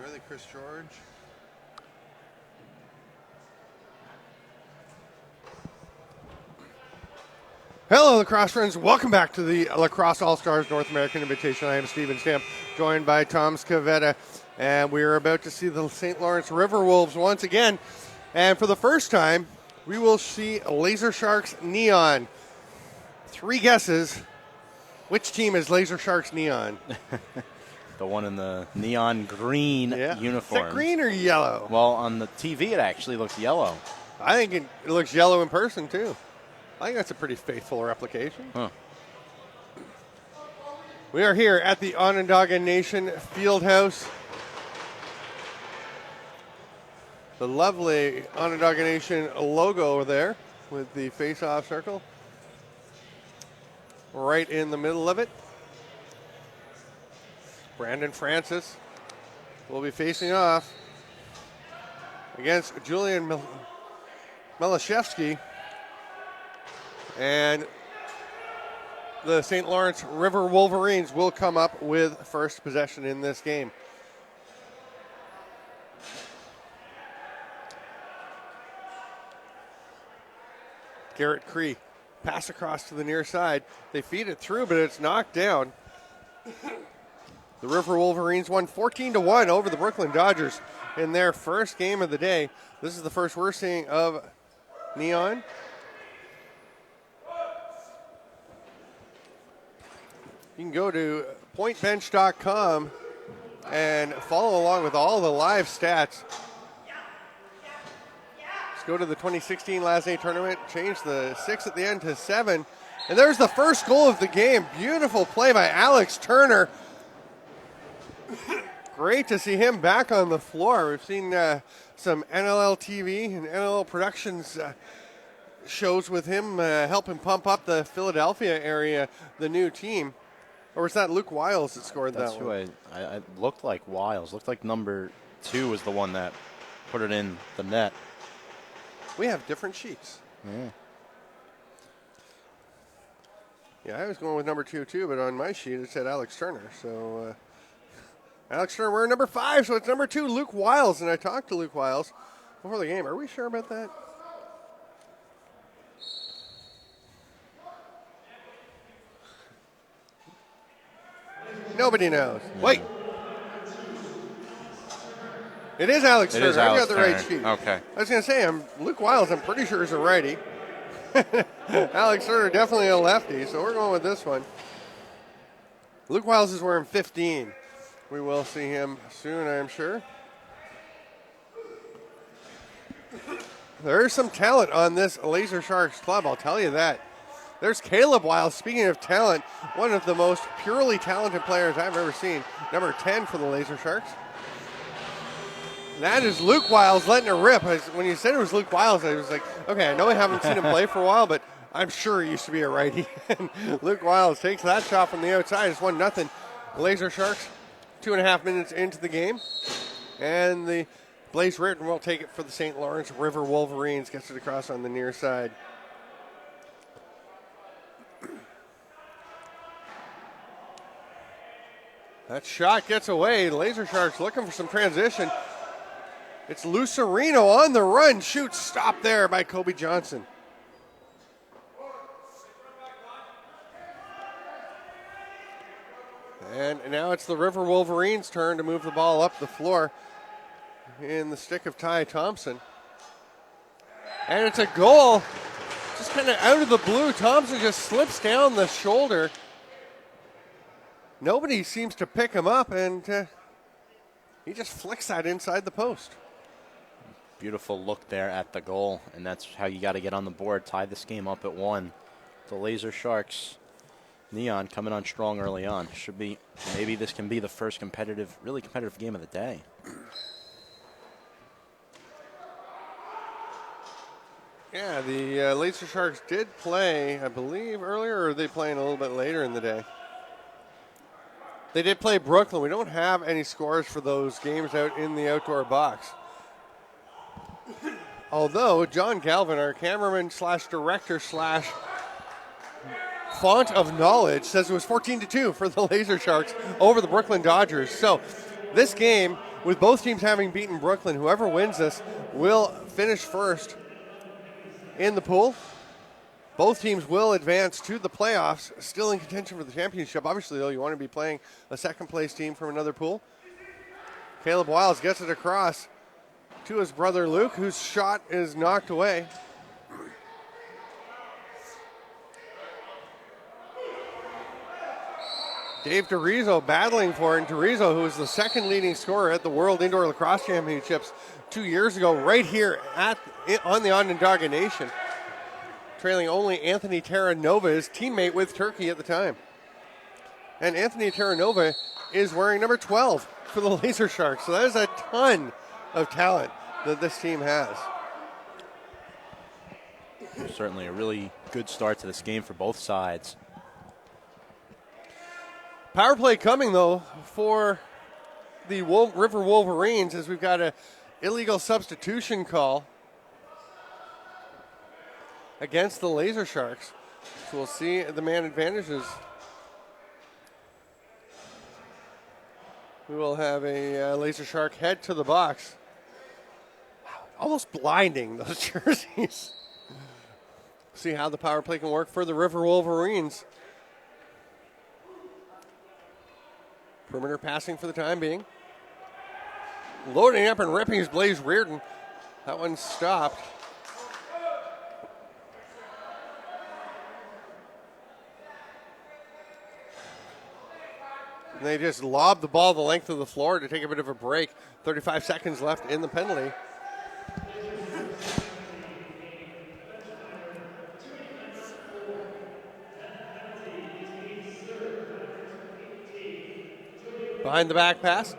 really, Chris George? Hello, Lacrosse friends. Welcome back to the Lacrosse All-Stars North American Invitation. I am Steven Stamp, joined by Tom Scavetta, and we are about to see the St. Lawrence River Wolves once again. And for the first time, we will see LaserSharks Neon. 3 guesses. Which team is LaserSharks Neon? The one in the neon green uniform. Is that green or yellow? Well, on the TV, it actually looks yellow. I think it looks yellow in person, too. I think that's a pretty faithful replication. Huh. We are here at the Onondaga Nation Fieldhouse. The lovely Onondaga Nation logo over there with the face-off circle right in the middle of it. Brandon Francis will be facing off against Julian Melashevsky. And the St. Lawrence River Wolverines will come up with first possession in this game. Garrett Cree, pass across to the near side. They feed it through, but it's knocked down. The River Wolverines won 14-1 over the Brooklyn Dodgers in their first game of the day. This is the first we're seeing of Neon. You can go to pointbench.com and follow along with all the live stats. Let's go to the 2016 LASNAI tournament, change the 6 at the end to 7. And there's the first goal of the game. Beautiful play by Alex Turner. Great to see him back on the floor. We've seen some NLL TV and NLL Productions shows with him, helping pump up the Philadelphia area, the new team. Or was that Luke Wiles that scored that one? That's who I looked like Wiles. Looked like number 2 was the one that put it in the net. We have different sheets. Yeah. Yeah, I was going with number 2 too, but on my sheet it said Alex Turner. So Alex Turner, we're number 5, so it's number 2, Luke Wiles. And I talked to Luke Wiles before the game. Are we sure about that? Nobody knows. Wait. It is Alex Turner. Is Alex I've got the right Turner. sheet. Okay. I was going to say, Luke Wiles, I'm pretty sure is a righty. Alex Turner, definitely a lefty, so we're going with this one. Luke Wiles is wearing 15. We will see him soon, I'm sure. There is some talent on this LaserSharks club, I'll tell you that. There's Caleb Wiles, speaking of talent, one of the most purely talented players I've ever seen. Number 10 for the LaserSharks. That is Luke Wiles letting it rip. When you said it was Luke Wiles, I was like, okay, I know I haven't seen him play for a while, but I'm sure he used to be a righty. And Luke Wiles takes that shot from the outside. It's 1-0. LaserSharks, 2.5 minutes into the game. And the Blaze Ritton will take it for the St. Lawrence River Wolverines. Gets it across on the near side. That shot gets away. LaserSharks looking for some transition. It's Lucerino on the run. Shoots stopped there by Kobe Johnson. And now it's the River Wolverines' turn to move the ball up the floor in the stick of Ty Thompson. And it's a goal. Just kind of out of the blue. Thompson just slips down the shoulder. Nobody seems to pick him up, and he just flicks that inside the post. Beautiful look there at the goal, and that's how you got to get on the board. Tie this game up at 1. The LaserSharks Neon coming on strong early on. Should be, maybe this can be the first really competitive game of the day. Yeah, the LaserSharks did play, I believe, earlier, or are they playing a little bit later in the day? They did play Brooklyn. We don't have any scores for those games out in the outdoor box. Although John Galvin, our cameraman slash director slash font of knowledge, says it was 14-2 for the LaserSharks over the Brooklyn Dodgers. So this game with both teams having beaten Brooklyn, whoever wins this will finish first in the pool. Both teams will advance to the playoffs, still in contention for the championship. Obviously, though, you want to be playing a second-place team from another pool. Caleb Wiles gets it across to his brother Luke, whose shot is knocked away. Dave DeRizo battling for it, and DeRizo, who was the second leading scorer at the World Indoor Lacrosse Championships 2 years ago, right here on the Onondaga Nation, trailing only Anthony Terranova, his teammate with Turkey at the time. And Anthony Terranova is wearing number 12 for the LaserSharks, so that is a ton of talent that this team has. Certainly a really good start to this game for both sides. Power play coming, though, for the River Wolverines, as we've got an illegal substitution call against the LaserSharks. So we'll see the man advantages. We will have a LaserShark head to the box. Almost blinding, those jerseys. See how the power play can work for the River Wolverines. Perimeter passing for the time being. Loading up and ripping is Blaze Reardon. That one stopped. And they just lobbed the ball the length of the floor to take a bit of a break. 35 seconds left in the penalty. Behind the back pass.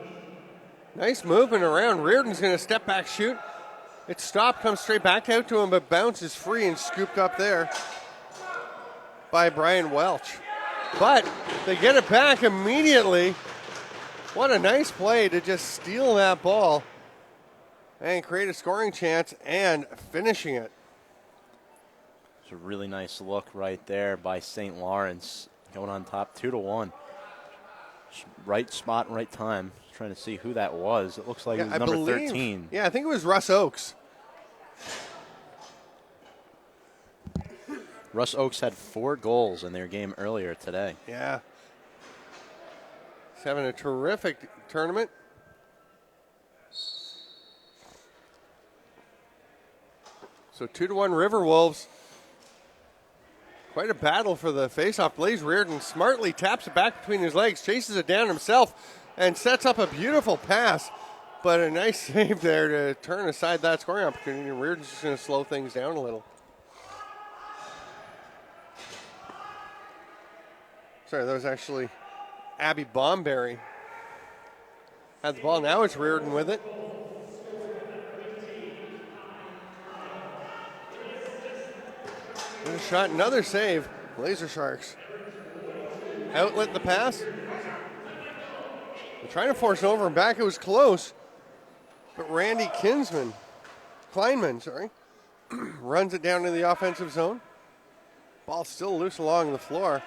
Nice movement around. Reardon's going to step back shoot. It's stopped, comes straight back out to him, but bounces free and scooped up there by Brian Welch. But they get it back immediately. What a nice play to just steal that ball and create a scoring chance and finishing it. It's a really nice look right there by St. Lawrence, going on top 2-1. Right spot, right time. Trying to see who that was. It looks like it was number 13. Yeah, I think it was Russ Oakes. Russ Oakes had 4 goals in their game earlier today. Yeah. He's having a terrific tournament. So 2-1 River Wolves. Quite a battle for the faceoff. Blaze Reardon smartly taps it back between his legs, chases it down himself, and sets up a beautiful pass. But a nice save there to turn aside that scoring opportunity. Reardon's just going to slow things down a little. Sorry, that was actually Abby Bomberry. Had the ball. Now it's Reardon with it. Another shot, another save. LaserSharks. Outlet the pass. They're trying to force it over and back. It was close. But Randy Kleinman, runs it down to the offensive zone. Ball still loose along the floor.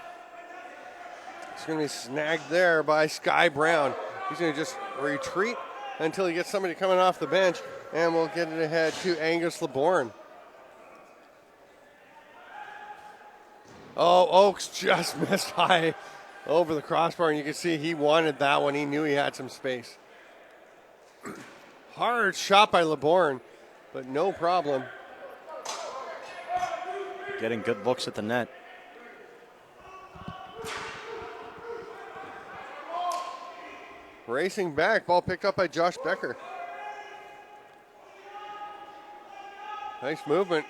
It's going to be snagged there by Sky Brown. He's going to just retreat until he gets somebody coming off the bench, and we'll get it ahead to Angus LeBourne. Oh, Oakes just missed high over the crossbar, and you can see he wanted that one. He knew he had some space. Hard shot by LeBourne, but no problem. Getting good looks at the net. Racing back, ball picked up by Josh Becker. Nice movement.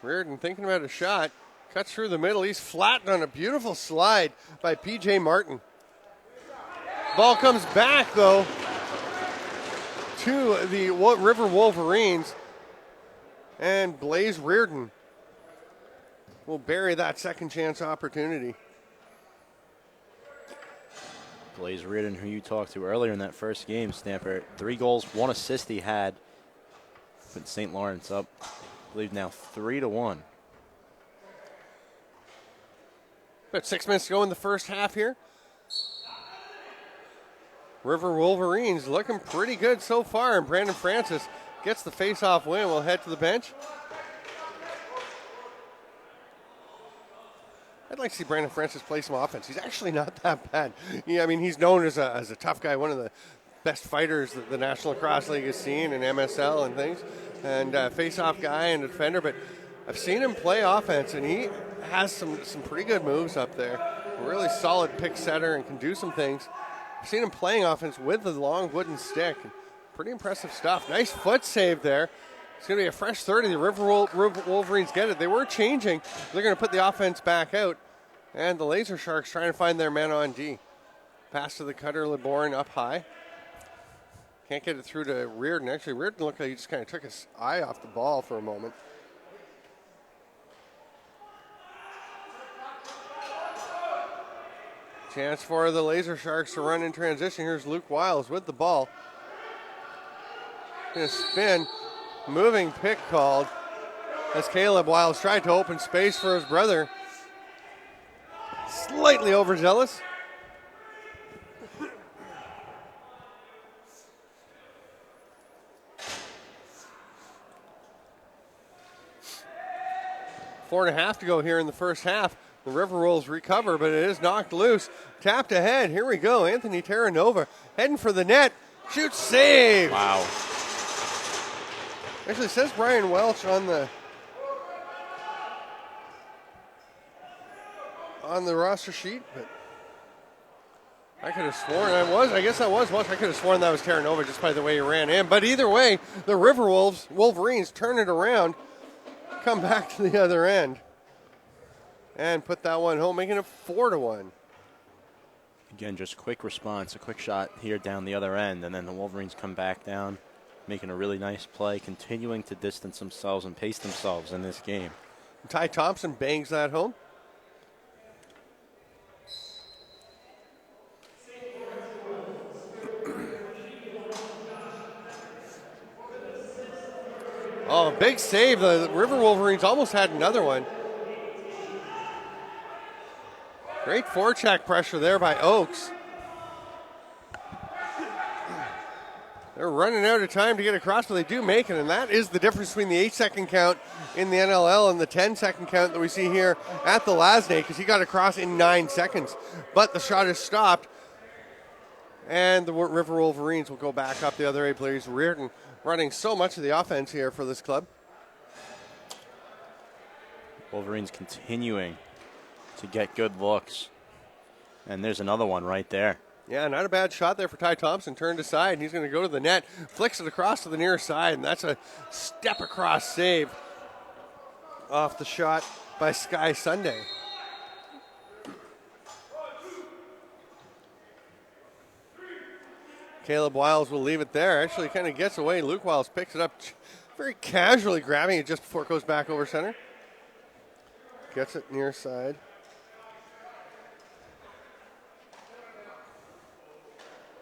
Reardon thinking about a shot. Cuts through the middle. He's flattened on a beautiful slide by P.J. Martin. Ball comes back, though, to the River Wolverines. And Blaze Reardon will bury that second chance opportunity. Blaze Reardon, who you talked to earlier in that first game, Stamper. 3 goals, 1 assist he had. Put St. Lawrence up, I believe now 3-1. About 6 minutes to go in the first half here. River Wolverines looking pretty good so far, and Brandon Francis gets the face-off win. We'll head to the bench. I'd like to see Brandon Francis play some offense. He's actually not that bad. Yeah, I mean, he's known as a tough guy, one of the best fighters that the National Lacrosse League has seen in MSL and things, and face-off guy and a defender. But I've seen him play offense, and he has some pretty good moves up there. A really solid pick setter and can do some things. I've seen him playing offense with the long wooden stick. Pretty impressive stuff. Nice foot save there. It's going to be a fresh 30. The River Wolverines get it. They were changing. They're going to put the offense back out. And the LaserSharks trying to find their man on D. Pass to the cutter, LeBourne up high. Can't get it through to Reardon. Actually, Reardon looked like he just kind of took his eye off the ball for a moment. Chance for the LaserSharks to run in transition. Here's Luke Wiles with the ball. Going to spin. Moving pick called as Caleb Wiles tried to open space for his brother. Slightly overzealous. Four and a half to go here in the first half. The River Wolves recover, but it is knocked loose. Tapped ahead. Here we go. Anthony Terranova heading for the net. Shoots, save. Wow. Actually, it says Brian Welch on the roster sheet, but I could have sworn I guess that was Welch. I could have sworn that was Terranova just by the way he ran in. But either way, the River Wolverines turn it around, come back to the other end, and put that one home, making it 4-1. Again, just quick response, a quick shot here down the other end, and then the Wolverines come back down, making a really nice play, continuing to distance themselves and pace themselves in this game. Ty Thompson bangs that home. Oh, big save. The River Wolverines almost had another one. Great forecheck pressure there by Oakes. They're running out of time to get across, but they do make it, and that is the difference between the 8-second count in the NLL and the 10-second count that we see here at the LASNAI, because he got across in 9 seconds. But the shot is stopped, and the River Wolverines will go back up the other way. Blaze Reardon running so much of the offense here for this club. Wolverines continuing to get good looks, and there's another one right there. Yeah, not a bad shot there for Ty Thompson. Turned aside, and he's going to go to the net. Flicks it across to the near side, and that's a step-across save off the shot by Sky Sunday. Caleb Wiles will leave it there. Actually, kind of gets away. Luke Wiles picks it up very casually, grabbing it just before it goes back over center. Gets it near side.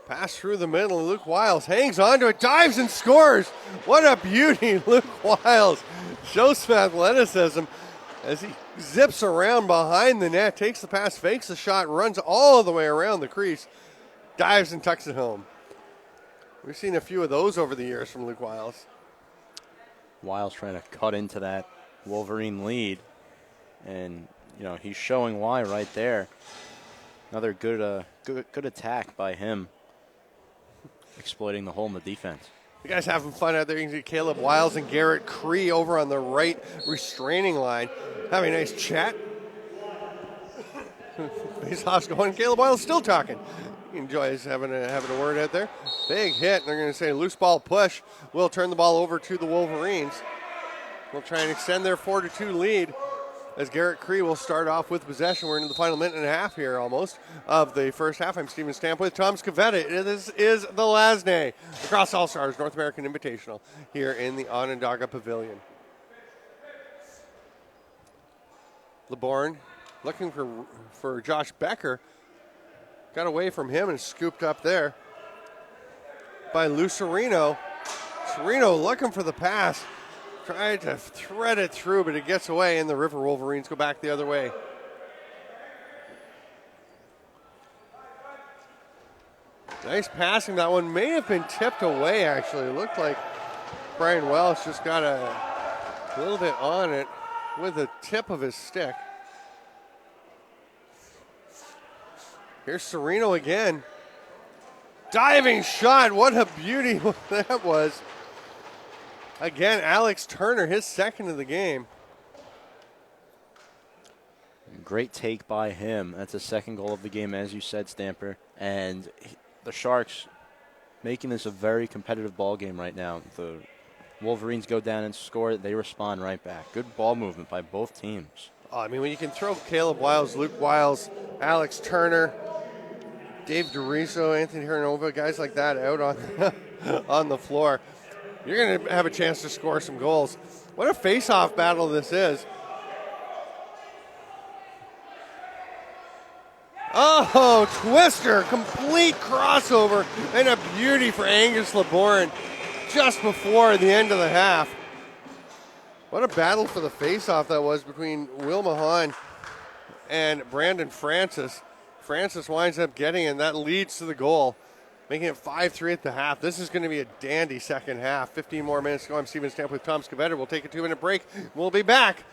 Pass through the middle. Luke Wiles hangs on to it, dives and scores. What a beauty, Luke Wiles. Shows some athleticism as he zips around behind the net, takes the pass, fakes the shot, runs all the way around the crease, dives and tucks it home. We've seen a few of those over the years from Luke Wiles. Wiles trying to cut into that Wolverine lead, and he's showing why right there. Another good attack by him, exploiting the hole in the defense. You guys having fun out there. You can see Caleb Wiles and Garrett Cree over on the right restraining line having a nice chat. Face-off's going. Caleb Wiles still talking. He enjoys having a word out there. Big hit. They're going to say loose ball push. Will turn the ball over to the Wolverines. We'll try and extend their 4-2 lead as Garrett Cree will start off with possession. We're into the final minute and a half here almost of the first half. I'm Steven Stamp with Tom Scavetta. This is the LASNAI, Lacrosse All-Stars North American Invitational here in the Onondaga Pavilion. LeBourne looking for Josh Becker. Got away from him and scooped up there by Lou Serino. Serino looking for the pass. Tried to thread it through, but it gets away, and the River Wolverines go back the other way. Nice passing. That one may have been tipped away, actually. It looked like Brian Welsh just got a little bit on it with the tip of his stick. Here's Sereno again. Diving shot. What a beauty that was. Again, Alex Turner, his second of the game. Great take by him. That's the second goal of the game, as you said, Stamper. And the Sharks making this a very competitive ball game right now. The Wolverines go down and score. They respond right back. Good ball movement by both teams. Oh, I mean, when you can throw Caleb Wiles, Luke Wiles, Alex Turner, Dave DeRiso, Anthony Hernova, guys like that out on, on the floor, you're going to have a chance to score some goals. What a face-off battle this is. Oh, twister, complete crossover, and a beauty for Angus LeBourne just before the end of the half. What a battle for the face-off that was between Will Mahan and Brandon Francis. Francis winds up getting it, and that leads to the goal, making it 5-3 at the half. This is going to be a dandy second half. 15 more minutes to go. I'm Steven Stamp with Tom Scavetta. We'll take a 2-minute break. We'll be back.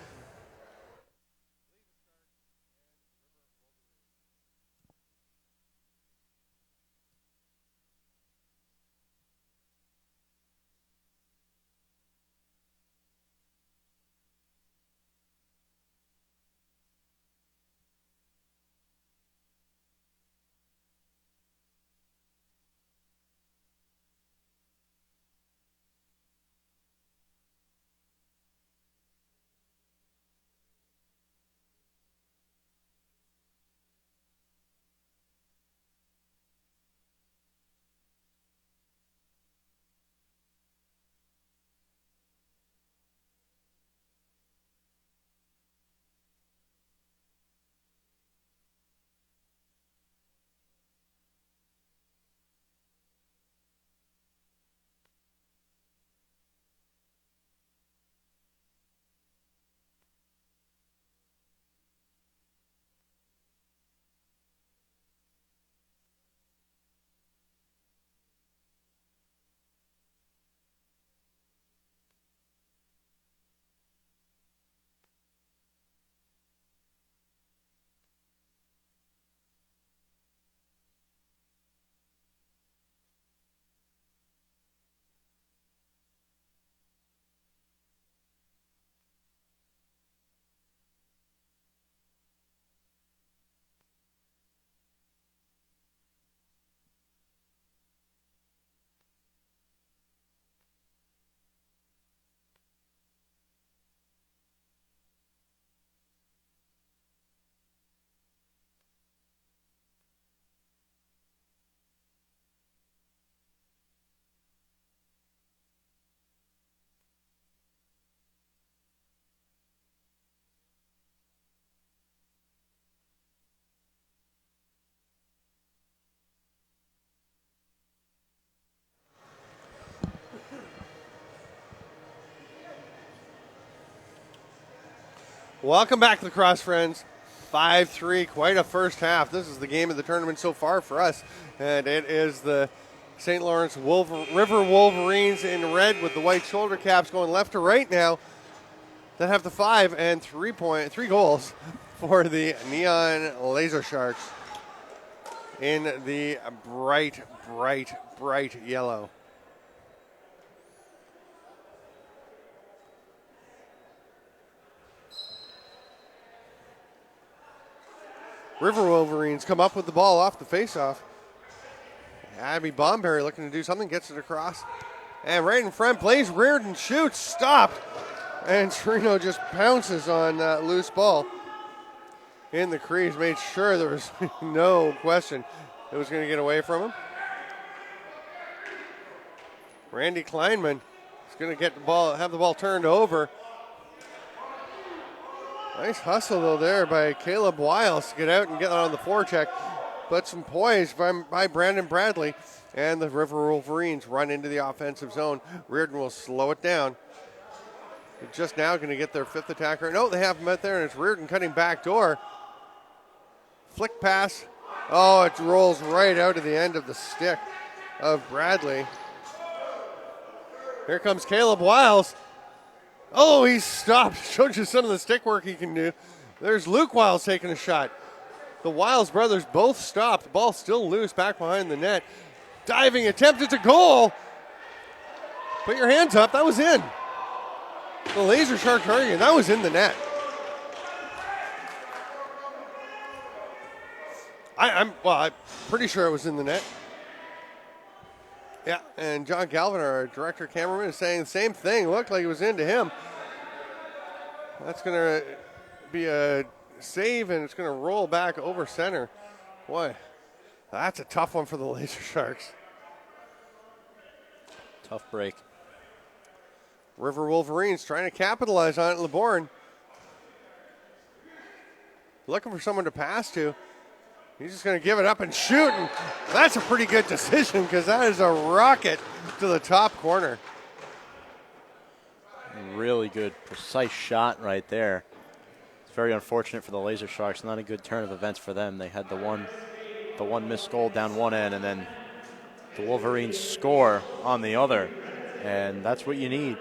Welcome back to Lacrosse, friends. 5-3, quite a first half. This is the game of the tournament so far for us, and it is the St. Lawrence River Wolverines in red with the white shoulder caps going left to right now that have the 5 and 3 goals for the Neon LaserSharks in the bright, bright, bright yellow. River Wolverines come up with the ball off the faceoff. Abby Bomberry looking to do something, gets it across. And right in front, Blaze Reardon shoots, stopped. And Sereno just pounces on loose ball in the crease, made sure there was no question it was going to get away from him. Randy Kleinman is going to get the ball, have the ball turned over. Nice hustle, though, there by Caleb Wiles to get out and get on the forecheck. But some poise by Brandon Bradley. And the River Wolverines run into the offensive zone. Reardon will slow it down. They're just now going to get their fifth attacker. No, they have him out there, and it's Reardon cutting back door. Flick pass Oh, it rolls right out of the end of the stick of Bradley. Here comes Caleb Wiles. Oh, he's stopped. Showed you some of the stick work he can do. There's Luke Wiles taking a shot. The Wiles brothers both stopped. The ball still loose back behind the net. Diving attempt. It's a goal. Put your hands up. That was in. The LaserSharks Hurricane. That was in the net. I'm pretty sure it was in the net. Yeah, and John Galvin, our director cameraman, is saying the same thing. Looked like it was into him. That's going to be a save, and it's going to roll back over center. Boy, that's a tough one for the LaserSharks. Tough break. River Wolverines trying to capitalize on it. LeBourne looking for someone to pass to. He's just going to give it up and shoot. And that's a pretty good decision because that is a rocket to the top corner. Really good, precise shot right there. It's very unfortunate for the LaserSharks. Not a good turn of events for them. They had the one missed goal down one end, and then the Wolverines score on the other. And that's what you need.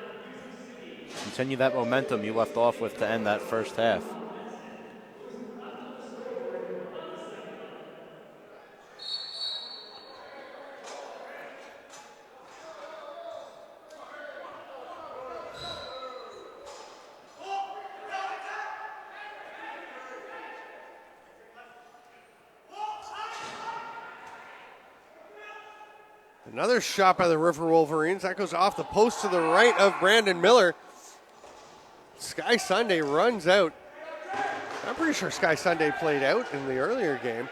Continue that momentum you left off with to end that first half. Another shot by the River Wolverines. That goes off the post to the right of Brandon Miller. Sky Sunday runs out. I'm pretty sure Sky Sunday played out in the earlier game.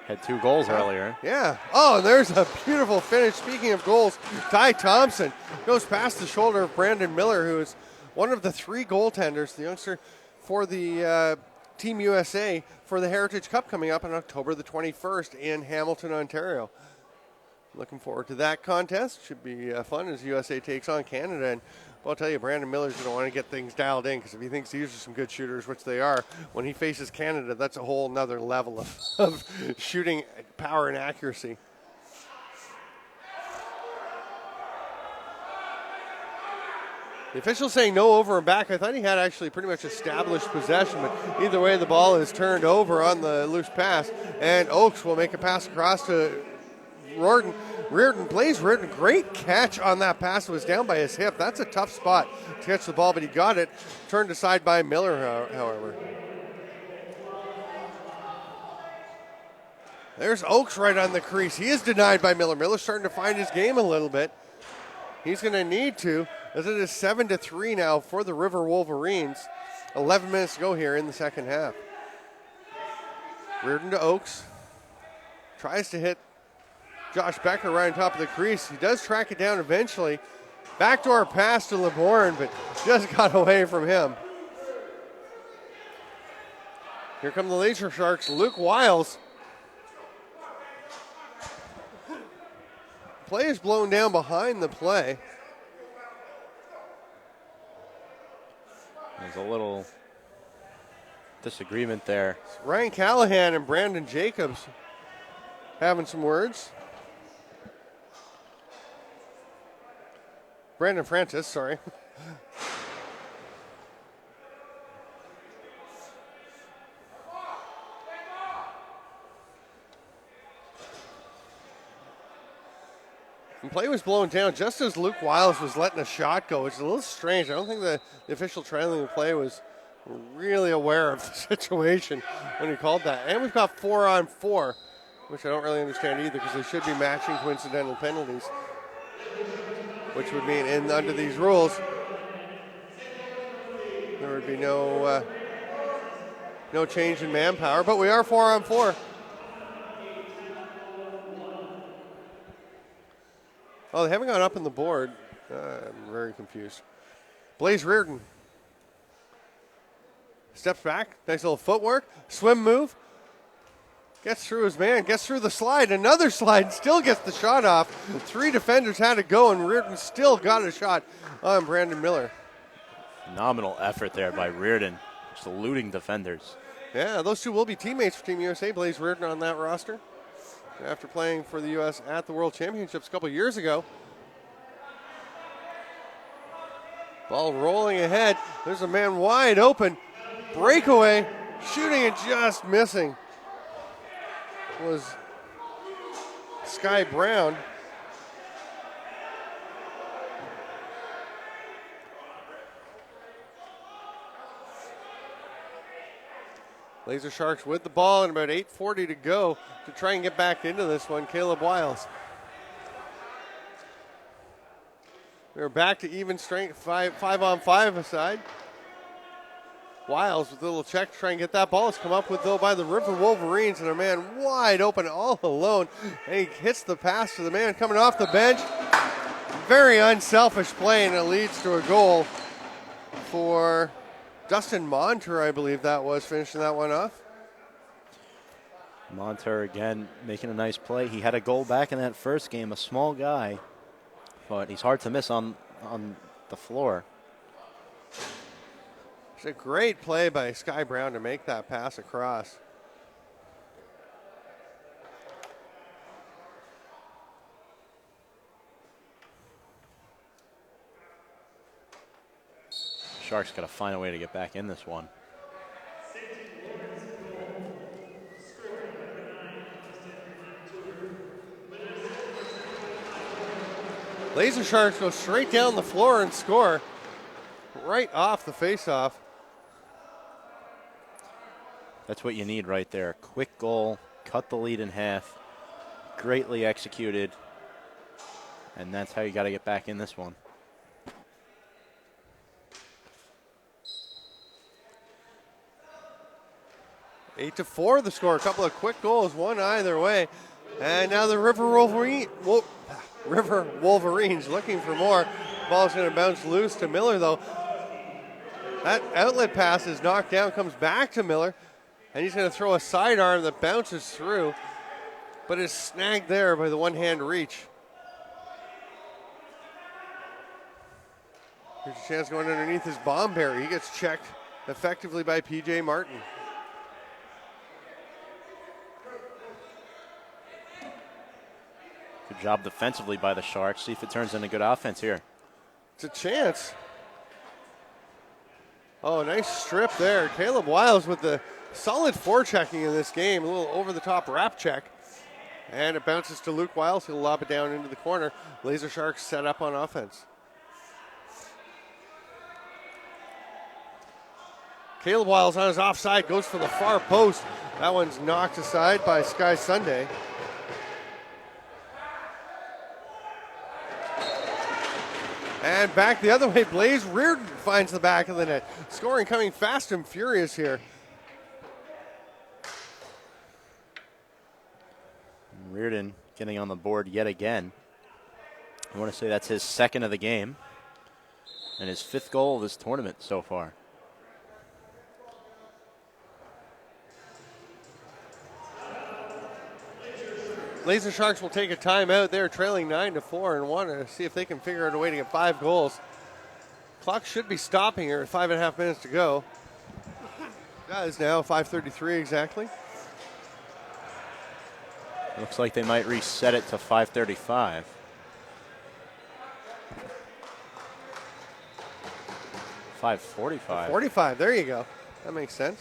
Had 2 goals earlier. Yeah. Oh, there's a beautiful finish. Speaking of goals, Ty Thompson goes past the shoulder of Brandon Miller, who is one of the 3 goaltenders, the youngster for the Team USA for the Heritage Cup coming up on October the 21st in Hamilton, Ontario. Looking forward to that contest. Should be fun as USA takes on Canada. And I'll tell you, Brandon Miller's going to want to get things dialed in because if he thinks these are some good shooters, which they are, when he faces Canada, that's a whole nother level of shooting power and accuracy. The official's saying no over and back. I thought he had actually pretty much established possession, but either way, the ball is turned over on the loose pass, and Oakes will make a pass across to Reardon plays Reardon. Great catch on that pass. It was down by his hip. That's a tough spot to catch the ball, but he got it. Turned aside by Miller, however. There's Oakes right on the crease. He is denied by Miller. Miller's starting to find his game a little bit. He's going to need to, as it is 7-3 now for the River Wolverines. 11 minutes to go here in the second half. Reardon to Oakes. Tries to hit Josh Becker right on top of the crease. He does track it down eventually. Backdoor pass to LeBourne, but just got away from him. Here come the LaserSharks. Luke Wiles. Play is blown down behind the play. There's a little disagreement there. Ryan Callahan and Brandon Jacobs having some words. Brandon Francis, sorry. And play was blown down just as Luke Wiles was letting a shot go. It's a little strange. I don't think the official trailing the play was really aware of the situation when he called that. And we've got 4-on-4, which I don't really understand either because they should be matching coincidental penalties, which would mean under these rules there would be no change in manpower. But we are 4-on-4. Oh, they haven't gone up on the board. I'm very confused. Blaze Reardon steps back. Nice little footwork. Swim move. Gets through his man. Gets through the slide. Another slide. Still gets the shot off. 3 defenders had to go, and Reardon still got a shot on Brandon Miller. Phenomenal effort there by Reardon. Just eluding defenders. Yeah, those two will be teammates for Team USA. Blaze Reardon on that roster after playing for the U.S. at the World Championships a couple years ago. Ball rolling ahead. There's a man wide open. Breakaway. Shooting and just missing was Sky Brown. LaserSharks with the ball and about 8:40 to go to try and get back into this one. Caleb Wiles. We're back to even strength, five on five aside. Wiles with a little check to try and get that ball. It's come up with, though, by the River Wolverines, and a man wide open all alone. And he hits the pass to the man coming off the bench. Very unselfish play, and it leads to a goal for Dustin Monter, I believe that was, finishing that one off. Monter again making a nice play. He had a goal back in that first game, a small guy, but he's hard to miss on the floor. It's a great play by Sky Brown to make that pass across. Sharks got to find a way to get back in this one. LaserSharks go straight down the floor and score right off the faceoff. That's what you need right there. Quick goal, cut the lead in half, greatly executed, and that's how you got to get back in this one. Eight to 4 the score. A couple of quick goals, one either way. And now the River Wolverines looking for more. Ball's going to bounce loose to Miller, though. That outlet pass is knocked down, comes back to Miller, and he's going to throw a sidearm that bounces through, but is snagged there by the one-hand reach. Here's a chance going underneath his bomb barrier. He gets checked effectively by P.J. Martin. Good job defensively by the Sharks. See if it turns into good offense here. It's a chance. Oh, nice strip there. Caleb Wiles with the solid forechecking in this game. A little over-the-top wrap check. And it bounces to Luke Wiles. He'll lob it down into the corner. LaserSharks set up on offense. Caleb Wiles on his offside, goes for the far post. That one's knocked aside by Sky Sunday. And back the other way, Blaze Reardon finds the back of the net. Scoring coming fast and furious here. Reardon getting on the board yet again. I want to say that's his second of the game and his fifth goal of this tournament so far. LaserSharks will take a timeout. They're trailing 9-4 and want to see if they can figure out a way to get 5 goals. Clock should be stopping here at 5.5 minutes to go. That is now 5:33 exactly. Looks like they might reset it to 5:35. $5:45. There you go. That makes sense.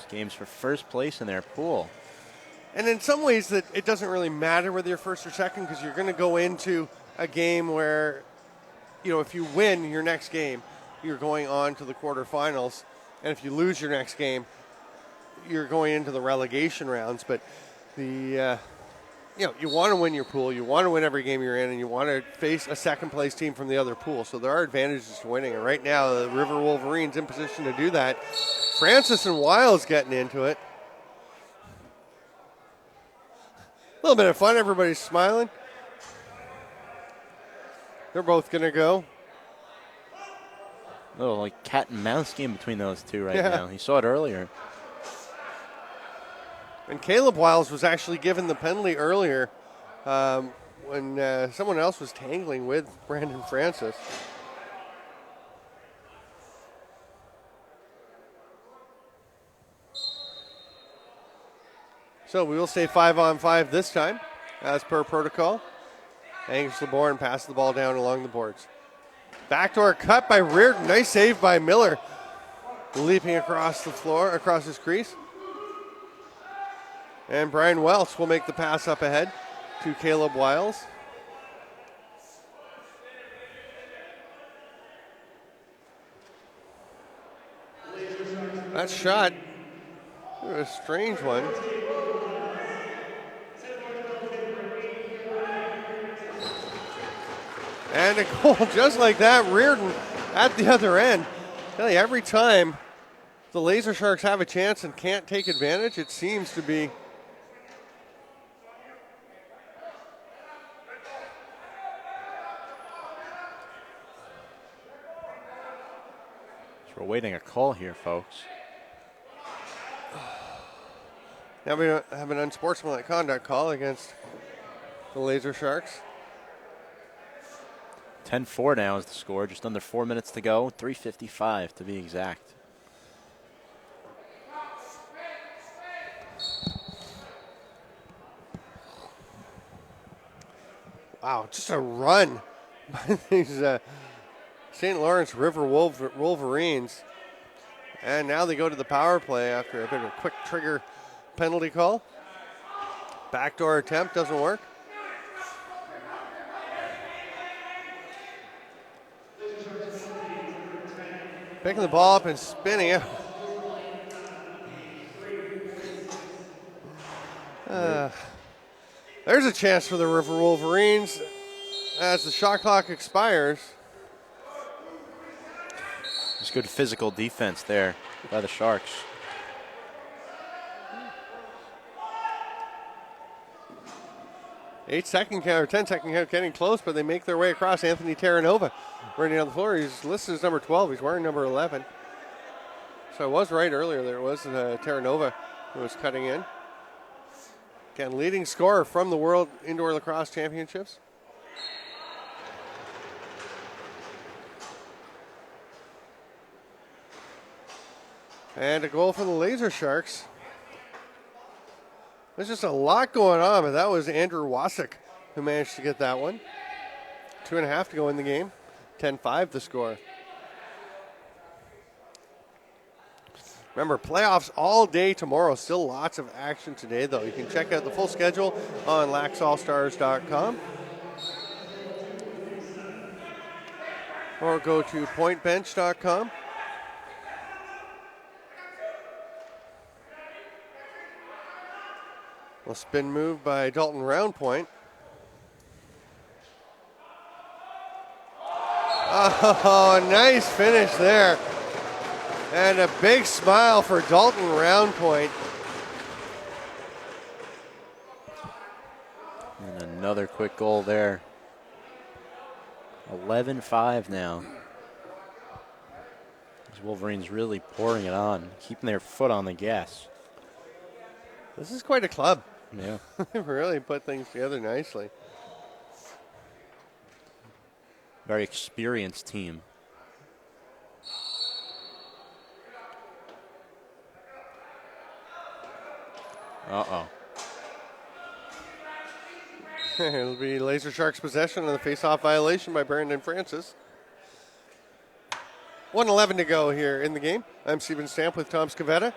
Games for first place in their pool. And in some ways that it doesn't really matter whether you're first or second, because you're going to go into a game where, you know, if you win your next game, you're going on to the quarterfinals. And if you lose your next game, you're going into the relegation rounds. But the, you know, you want to win your pool. You want to win every game you're in, and you want to face a second place team from the other pool. So there are advantages to winning. And right now, the River Wolverines in position to do that. Francis and Wiles getting into it. A little bit of fun. Everybody's smiling. They're both going to go. A little like cat and mouse game between those two right now. You saw it earlier. And Caleb Wiles was actually given the penalty earlier. when someone else was tangling with Brandon Francis. So we will stay 5-on-5 this time, as per protocol. Angus LeBourne passes the ball down along the boards. Backdoor cut by Reardon. Nice save by Miller. Leaping across the floor, across his crease. And Brian Welch will make the pass up ahead to Caleb Wiles. That shot, a strange one. And a goal just like that. Reardon at the other end. I tell you, every time the LaserSharks have a chance and can't take advantage, it seems to be we're waiting a call here, folks. Now we have an unsportsmanlike conduct call against the LaserSharks. 10-4 now is the score. Just under 4 minutes to go. 3:55 to be exact. Wow, just a run by these St. Lawrence River Wolverines. And now they go to the power play after a bit of a quick trigger penalty call. Backdoor attempt doesn't work. Picking the ball up and spinning it. There's a chance for the River Wolverines as the shot clock expires. Just good physical defense there by the Sharks. 8-second count or 10-second count getting close, but they make their way across. Anthony Terranova running down the floor. He's listed as number 12. He's wearing number 11. So I was right earlier. There was Terranova who was cutting in. Again, leading scorer from the World Indoor Lacrosse Championships. And a goal for the LaserSharks. There's just a lot going on, but that was Andrew Wasik who managed to get that one. 2.5 to go in the game. 10-5 the score. Remember, playoffs all day tomorrow. Still lots of action today, though. You can check out the full schedule on LaxAllStars.com. Or go to PointBench.com. Well, spin move by Dalton Roundpoint. Oh, nice finish there. And a big smile for Dalton Roundpoint. And another quick goal there. 11-5 now. These Wolverines really pouring it on, keeping their foot on the gas. This is quite a club. Yeah. They've really put things together nicely. Very experienced team. Uh-oh. It'll be LaserSharks possession on the face-off violation by Brandon Francis. 1:11 to go here in the game. I'm Steven Stamp with Tom Scavetta.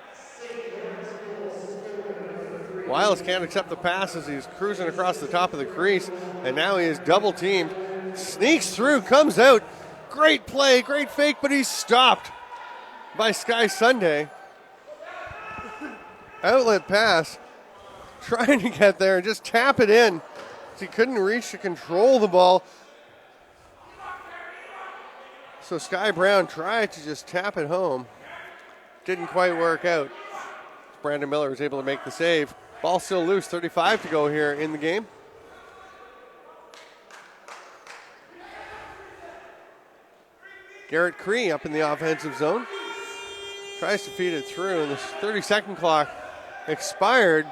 Wiles can't accept the pass as he's cruising across the top of the crease, and now he is double-teamed. Sneaks through, comes out. Great play, great fake, but he's stopped by Sky Sunday. Outlet pass, trying to get there and just tap it in. He couldn't reach to control the ball. So Sky Brown tried to just tap it home. Didn't quite work out. Brandon Miller was able to make the save. Ball still loose, 35 to go here in the game. Garrett Cree up in the offensive zone. Tries to feed it through, and the 30-second clock expired.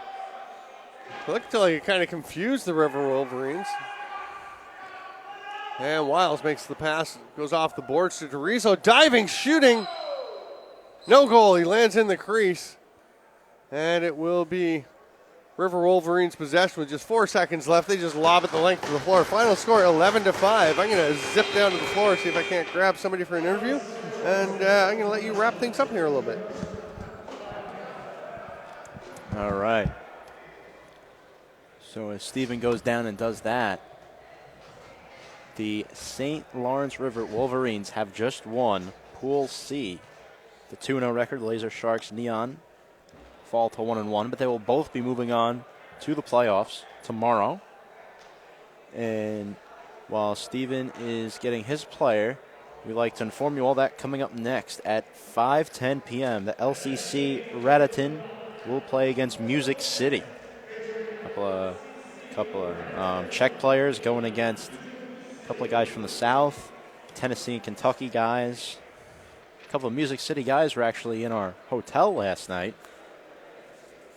It looked like it kind of confused the River Wolverines. And Wiles makes the pass, goes off the boards to Dorizo, diving, shooting. No goal, he lands in the crease. And it will be River Wolverines possession with just 4 seconds left. They just lob it the length of the floor. Final score 11-5. I'm going to zip down to the floor, see if I can't grab somebody for an interview. And I'm going to let you wrap things up here a little bit. All right. So as Steven goes down and does that, the St. Lawrence River Wolverines have just won Pool C. The 2-0 record, the LaserSharks Neon fall to 1-1, but they will both be moving on to the playoffs tomorrow. And while Steven is getting his player, we'd like to inform you all that coming up next at 5:10 p.m. the LCC Raritan will play against Music City. A couple of Czech players going against a couple of guys from the South, Tennessee and Kentucky guys. A couple of Music City guys were actually in our hotel last night.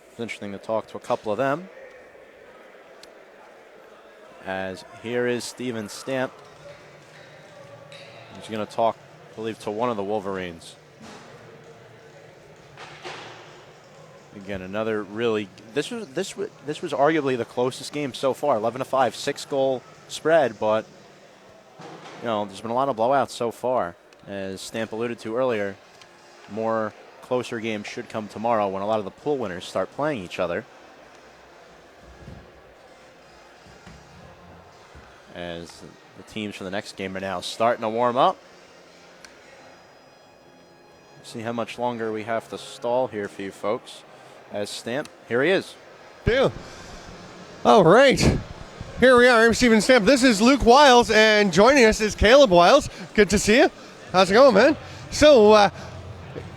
It was interesting to talk to a couple of them. As here is Steven Stamp. He's going to talk, I believe, to one of the Wolverines. Again, another really this was arguably the closest game so far. 11-5, 6-goal spread, but there's been a lot of blowouts so far. As Stamp alluded to earlier, more closer games should come tomorrow when a lot of the pool winners start playing each other. As the teams for the next game are now starting to warm up. See how much longer we have to stall here for you folks. As Stamp, here he is. Yeah. All right. Here we are. I'm Steven Stamp. This is Luke Wiles, and joining us is Caleb Wiles. Good to see you. How's it going, man? So,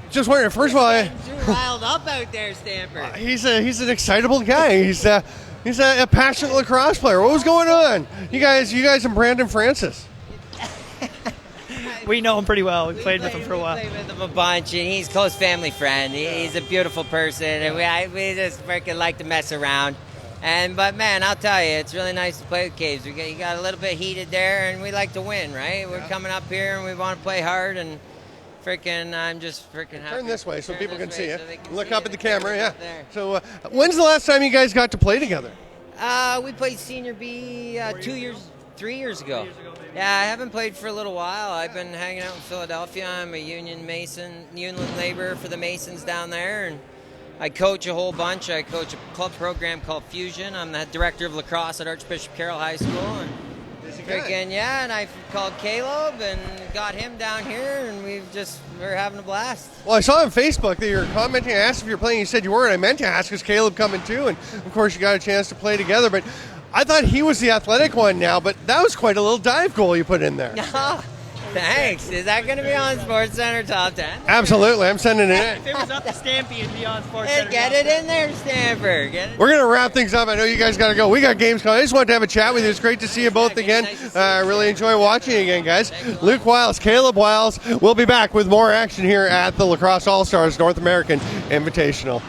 just wondering, first of all, You're riled up out there, Stamper. he's an excitable guy. He's a passionate lacrosse player. What was going on? You guys and Brandon Francis. We know him pretty well. We played with him for a while. We played with him a bunch, and he's a close family friend. He's a beautiful person, and we just freaking like to mess around. But man, I'll tell you, it's really nice to play with Caves. You got a little bit heated there, and we like to win, right? We're coming up here, and we want to play hard, and I'm just freaking happy. Turn this way so people can see you. So Look up at the camera, yeah. There. So, when's the last time you guys got to play together? We played Senior B 3 years ago. Yeah, I haven't played for a little while. I've been hanging out in Philadelphia. I'm a union laborer for the Masons down there, and I coach a whole bunch. I coach a club program called Fusion. I'm the director of lacrosse at Archbishop Carroll High School. And and I called Caleb and got him down here, and we're having a blast. Well, I saw on Facebook that you were commenting. I asked if you were playing. You said you weren't. I meant to ask, because Caleb coming too, and of course you got a chance to play together. But I thought he was the athletic one now, but that was quite a little dive goal you put in there. Thanks. Is that going to be on SportsCenter Top 10? Absolutely. I'm sending it in. If it was up to Stampy, it'd be on SportsCenter. Get it in there, Stamper. We're going to wrap things up. I know you guys got to go. We got games coming. I just wanted to have a chat with you. It's great to see you both again. I really enjoy watching you again, guys. Luke Wiles, Caleb Wiles. We'll be back with more action here at the Lacrosse All-Stars North American Invitational.